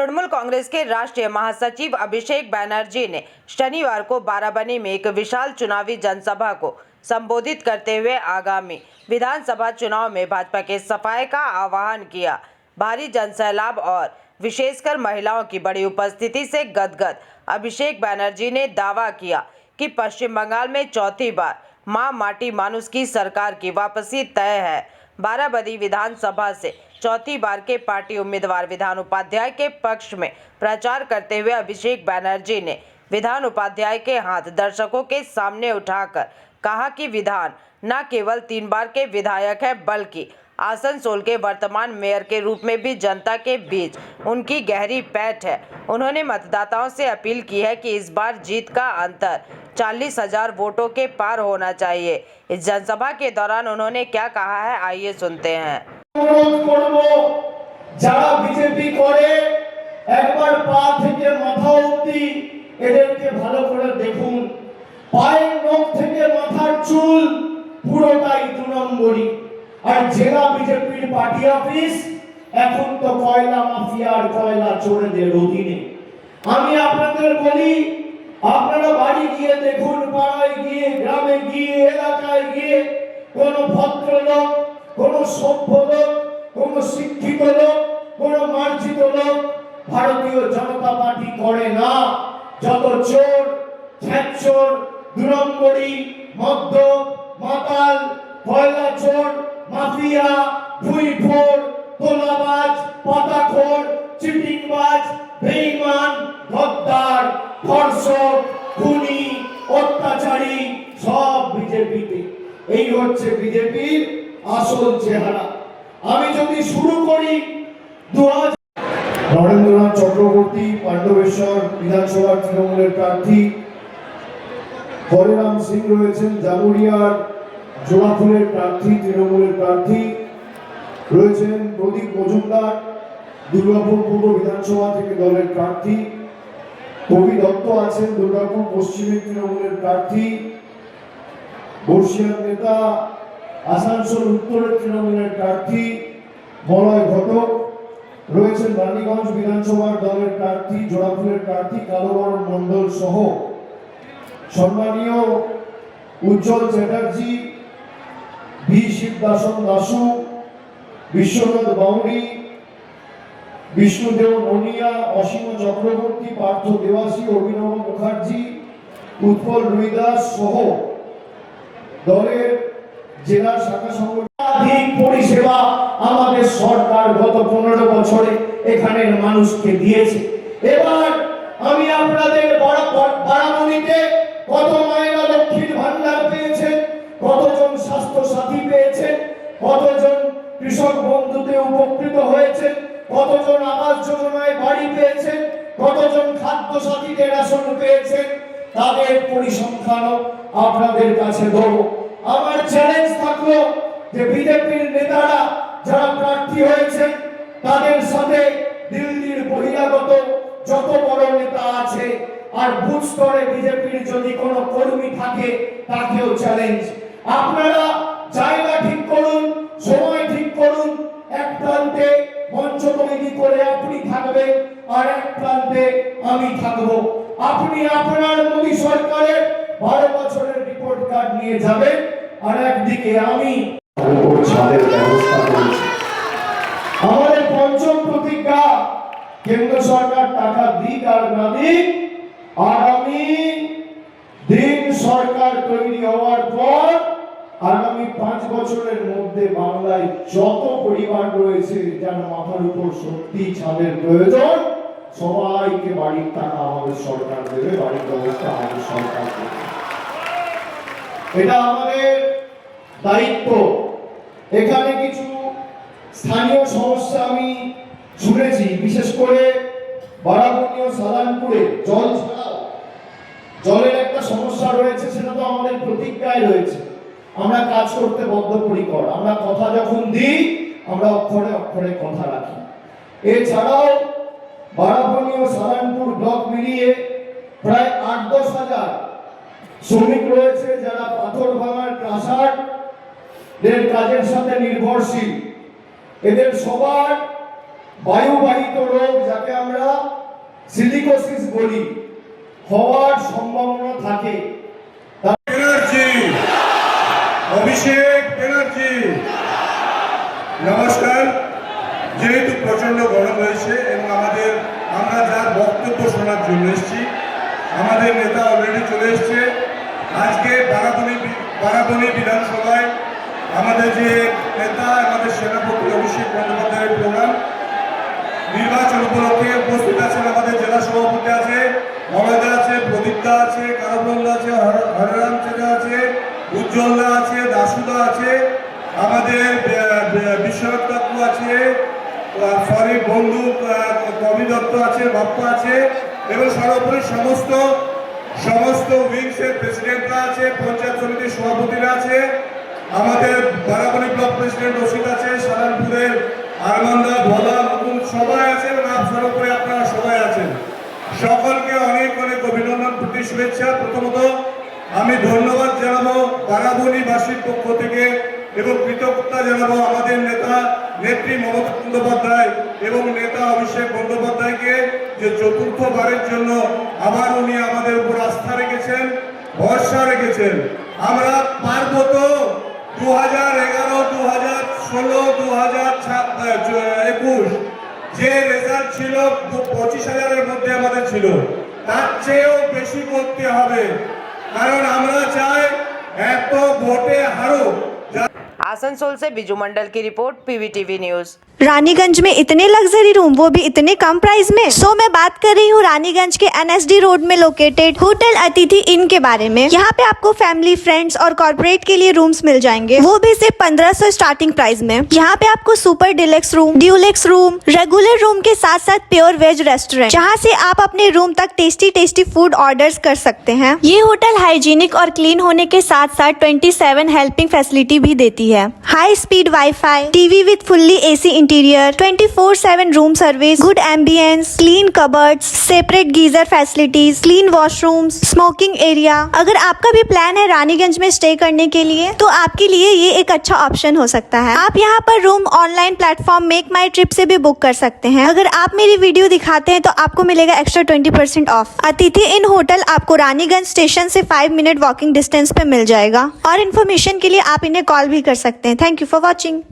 तृणमूल कांग्रेस के राष्ट्रीय महासचिव अभिषेक बैनर्जी ने शनिवार को बाराबनी में एक विशाल चुनावी जनसभा को संबोधित करते हुए आगामी विधानसभा चुनाव में भाजपा के सफाई का आह्वान किया। भारी जनसैलाब और विशेषकर महिलाओं की बड़ी उपस्थिति से गदगद अभिषेक बैनर्जी ने दावा किया कि पश्चिम बंगाल में चौथी बार मां माटी मानुस की सरकार की वापसी तय है। बाराबनी विधानसभा से चौथी बार के पार्टी उम्मीदवार विधान उपाध्याय के पक्ष में प्रचार करते हुए अभिषेक बैनर्जी ने विधान उपाध्याय के हाथ दर्शकों के सामने उठाकर कहा कि विधान न केवल 3 बार के विधायक है बल्कि आसनसोल के वर्तमान मेयर के रूप में भी जनता के बीच उनकी गहरी पैठ है। उन्होंने मतदाताओं से अपील की है कि इस बार जीत का अंतर 40,000 वोटों के पार होना चाहिए। इस जनसभा के दौरान उन्होंने क्या कहा है, आइए सुनते हैं। যারা বিজেপি করে একবার পা থেকে মাথা অবধি এদেরকে ভালো করে দেখুন। পায়ের নখ থেকে মাথার চুল পুরোটাই 2 নম্বরই। আর জেলা বিজেপির পার্টি অফিস এখন তো কয়লা মাফিয়ার কয়লা চোরেদের অধীনে। আমি আপনাদের বলি, আপনারা বাড়ি গিয়ে দেখুন, পাড়ায় গিয়ে, গ্রামে গিয়ে, এলাকায় গিয়ে কোন ভদ্রলোক, কোন সভ্য লোক, কোন শিক্ষিত লোক, কোন মার্জিত লোক ভারতীয় জনতা পার্টি করে না। যত চোর, ছ্যাঁচোর, 2 নম্বরই, মদ্যপ, মাতাল, কয়লা চোর, মাফিয়া, ভুইফোর, তোলাবাজ, পাতাখোর, চিটিংবাজ, বেঈমান, গদ্দার, ধর্ষক, খুনি, অত্যাচারী সব বিজেপিতে। এই হচ্ছে বিজেপির আসল চেহারা। আমি যদি শুরু করি নরেন্দ্রনাথ চক্রবর্তী পাণ্ডবেশ্বর বিধানসভার তৃণমূলের প্রার্থী, হরিরাম সিং রয়েছেন জামুরিয়ার জোড়াফুলের প্রার্থী তৃণমূলের প্রার্থী, রয়েছেন প্রদীপ মজুমদার দুর্গাপুর পূর্ব বিধানসভা থেকে দলের প্রার্থী, কবি দত্ত আছেন দুর্গাপুর পশ্চিমের তৃণমূলের প্রার্থী, বর্ষিয়ান নেতা আসানসোল উত্তরের তৃণমূলের প্রার্থী মলয় ঘটক, রয়েছেন রানীগঞ্জ বিধানসভার দলের প্রার্থী জোড়াফুলের প্রার্থী কালোবরণ মণ্ডল সহ সম্মানীয় উজ্জ্বল চ্যাটার্জি, ভি শিবদাসন দাসু, বিশ্বনাথ বাউরি, বিষ্ণুদেব ননিয়া, অসীম চক্রবর্তী, পার্থ দেবাসী, অভিনব মুখার্জি, উৎপল রুইদাস সহ দলের জেলা শাখা সংগঠন পরিষেবা আমাদের সরকার গত 15 বছরে এখানের মানুষকে দিয়েছে। এবার আমি আপনাদের বারাবণীতে কত মায়েরা লক্ষ্মীর ভান্ডার পেয়েছেন, কতজন স্বাস্থ্য সাথী পেয়েছেন, কতজন কৃষক বন্ধুতে উপকৃত হয়েছেন, কতজন আবাস যোজনায় বাড়ি পেয়েছেন, কতজন খাদ্য সাথীতে রেশন পেয়েছেন, তাদের পরিসংখ্যানও আপনাদের কাছে দেব। আমার চ্যালেঞ্জ থাকলো যে বিজেপির নেতারা যারা প্রার্থী হয়েছেন তাদের সাথে দিল্লির বহিরাগত যত বড় নেতা আছে আর বুথ স্তরে বিজেপির যদি কোনো কর্মী থাকে তাকেও চ্যালেঞ্জ। আপনারা জায়গা ঠিক করুন, সময় ঠিক করুন। এক প্রান্তে মঞ্চ তৈরি করে আপনি থাকবেন আর এক প্রান্তে আমি থাকবো। আপনি আপনার মোদী সরকারের 12 বছরের রিপোর্ট কার্ড নিয়ে যাবেন আর একদিকে আমি ছাদের ব্যবস্থা করেছি। আমাদের পঞ্চম প্রতিজ্ঞা, কেন্দ্র সরকার টাকা দিক আর না দিক, আগামী দিন সরকার তৈরি হওয়ার পর আগামী 5 বছরের মধ্যে বাংলায় যত পরিবার রয়েছে যার মাথার উপর সত্যি ছাদের প্রয়োজন, সবাইকে বাড়ির টাকা আমাদের সরকার দেবে, বাড়ির ব্যবস্থা আমাদের সরকার দেবে। এটা আমাদের দায়িত্ব। এখানে কিছু স্থানীয় সমস্যা আমি শুনেছি, বিশেষ করে বারাবণী ও সালানপুরে জল ছাড়াও জলের একটা সমস্যা রয়েছে, সেটা তো আমাদের প্রতিজ্ঞায় রয়েছে। আমরা কাজ করতে বদ্ধপরিকর, আমরা কথা যখন দিই আমরা অক্ষরে অক্ষরে কথা রাখি। এছাড়াও বারাবণী ও সালানপুর ব্লক মিলিয়ে প্রায় 8-10 হাজার শ্রমিক রয়েছে যারা পাথর ভাঙার ক্রাশার এর কাজের সাথে নির্ভরশীল। এদের সবার বায়ুবাহিত রোগ, যাকে আমরা সিলিকোসিস বলি হওয়ার সম্ভাবনা থাকে। ব্যানার্জি, অভিষেক ব্যানার্জি, নমস্কার। যেহেতু প্রচন্ড গরম রয়েছে এবং আমরা যার বক্তব্য শোনার জন্য এসেছি, আমাদের নেতা অলরেডি চলে এসছে। আজকে বারাবণী বিধানসভায় আমাদের যে নেতা, আমাদের সেনাপতি অভিষেক বন্দ্যোপাধ্যায়ের প্রোগ্রাম নির্বাচন উপলক্ষে উপস্থিত আছেন। আমাদের জেলা সভাপতি আছে, মমতা আছে, প্রদীপদা আছে, কারবন্দা আছে, হররাম চেরা আছে, উজ্জ্বলদা আছে, দাসুদা আছে, আমাদের বিশ্বনাথ কাকু আছে, সরি বন্ধু কবি দত্ত আছে, বাপ্পা আছে এবং সর্বোপরি সমস্ত উইংসের প্রেসিডেন্টরা আছে, পঞ্চায়েত সমিতির সভাপতিরা আছে, আমাদের বারাবণী ব্লক প্রেসিডেন্ট রশিদ আছে, সালানপুরের আরমান্দা, ভোলা, মুকুল সবাই আছেন এবং সর্বোপরি আপনারা সবাই আছেন। সকলকে অনেক অনেক অভিনন্দন, প্রতি শুভেচ্ছা। প্রথমত আমি ধন্যবাদ জানাবো বারাবণীবাসীর পক্ষ থেকে এবং কৃতজ্ঞতা জানাবো আমাদের নেত্রী মমতা বন্দ্যোপাধ্যায় এবং নেতা অভিষেক বন্দ্যোপাধ্যায়কে, যে চতুর্থবারের জন্য আবার উনি আমাদের উপর আস্থা রেখেছেন, ভরসা রেখেছেন। আমরা পারবো তো 2011, 2016, 2021 যে রেজাল্ট ছিল 25,000-এর মধ্যে আমাদের ছিল, তার চেয়েও বেশি করতে হবে, কারণ আমরা চাই এত ভোটে হারুক। आसनसोल से बिजू मंडल की रिपोर्ट, पीवीटीवी न्यूज। रानीगंज में इतने लग्जरी रूम, वो भी इतने कम प्राइस में। मैं बात कर रही हूँ रानीगंज के NSD रोड में लोकेटेड होटल अतिथि इन के बारे में। यहाँ पे आपको फैमिली, फ्रेंड्स और कॉर्पोरेट के लिए रूम्स मिल जाएंगे, वो भी सिर्फ 1500 स्टार्टिंग प्राइस में। यहाँ पे आपको super deluxe room, Dulux room, regular room के साथ साथ प्योर वेज रेस्टोरेंट, जहाँ से आप अपने रूम तक टेस्टी फूड ऑर्डर्स कर सकते हैं। ये होटल हाइजीनिक और क्लीन होने के साथ साथ 27 हेल्पिंग फैसिलिटी भी देती है। High speed wifi, TV with fully AC interior, 24/7 room service, good ambience, clean cupboards, separate geyser facilities, clean washrooms, smoking area. अगर आपका भी प्लान है रानीगंज में स्टे करने के लिए, तो आपके लिए ये एक अच्छा ऑप्शन हो सकता है। आप यहाँ पर रूम ऑनलाइन प्लेटफॉर्म मेक माई ट्रिप से भी बुक कर सकते हैं। अगर आप मेरी वीडियो दिखाते हैं तो आपको मिलेगा एक्स्ट्रा 20% ऑफ। अतिथि इन होटल आपको रानीगंज स्टेशन से 5 मिनट वॉकिंग डिस्टेंस पे मिल जाएगा। और इन्फॉर्मेशन के लिए आप इन्हें कॉल भी कर सकते हैं। Thank you for watching.